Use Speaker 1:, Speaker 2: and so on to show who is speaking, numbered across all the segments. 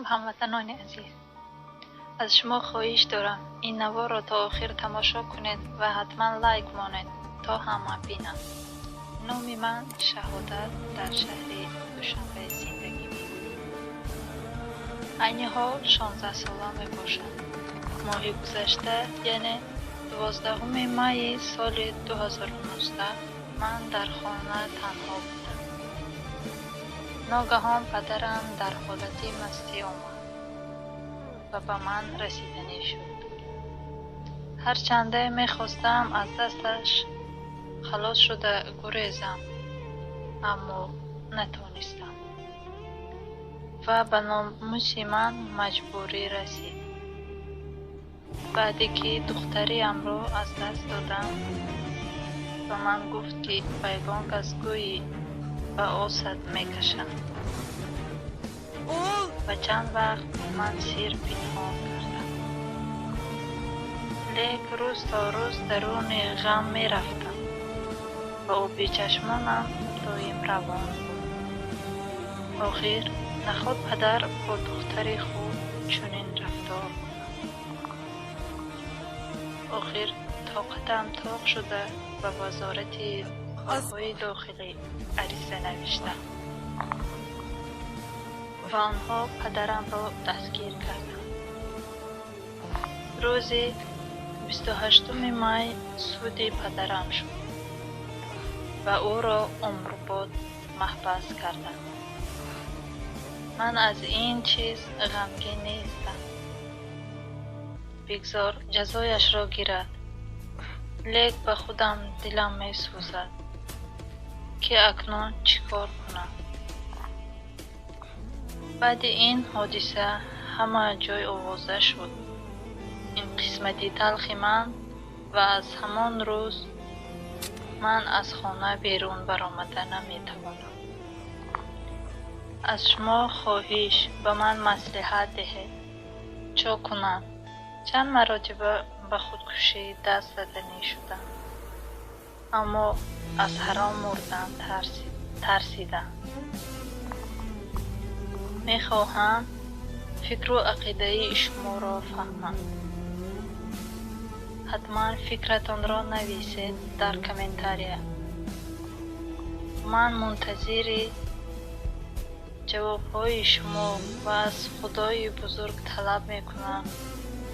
Speaker 1: هموطنان عزیز، از شما خواهش دارم این نوار را تا آخر تماشا کنید و حتما لایک مانید تا همه بینند. نام من شهادت در شهر دوشنبه زندگی می‌کنم. عین حال 16 سالم باشد. ماه گذشته یعنی 12 می سال 2019 من در خانه تنها بودم. ناگهان پدرم در حالت مستی آمد و به من رسیدنی شد. هرچنده میخواستم از دستش خلاص شده گریزم، اما نتونستم و به ناموس من مجبوری رسید. بعدی که دختریم را از دست دادم و من گفت که بیگانگ از گویی به آسد میکشم و چند وقت من سیر پنهان کردم. لیک روز تا روز درون غم میرفتم و آبی چشمانم دایم روان بود. آخر نخود پدر با دختر خود چنین رفتار کنم. آخر طاقتم طاق شده و وزارت کارهای داخلی عریضه نوشتم و آنها پدرم را دستگیر کردند. روز 28 می سود پدرم شد و او را عمرباد محبس کردند. من از این چیز غمگین نیستم. بگذار جزایش را گیرد. لیک به خودم دلم می سوزد که اکنون چیکار کنم. بعد این حادثه همه جای آوازه شد. این قسمتی تلخ من و از همان روز من از خانه بیرون برآمده نمیتوانم. از شما خواهش به من مصلحت دهید. چه کنم؟ چند مرتبه به خودکشی دست زدنی شدم، اما از حرام مردن ترسیدم. میخواهم فکر و عقیده شما را فهمم. حتما فکرتان را نویسید در کامنتاریا. من منتظر جوابهای شما و از خدای بزرگ طلب میکنم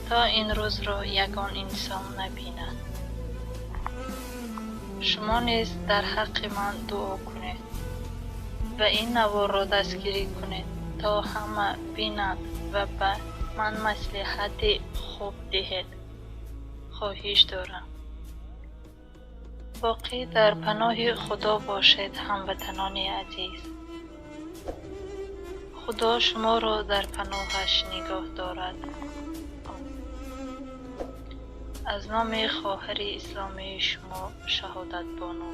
Speaker 1: تا این روز را یگان انسان نبیند. شما نیز در حق من دعا کنید و این نوار را دستگیری کنید تا همه بینند و به من مصلحت خوب دهید. خواهش دارم. باقی در پناه خدا باشید هموطنان عزیز. خدا شما را در پناهش نگاه دارد. از نام خواهر اسلامی شما شهادت بانو.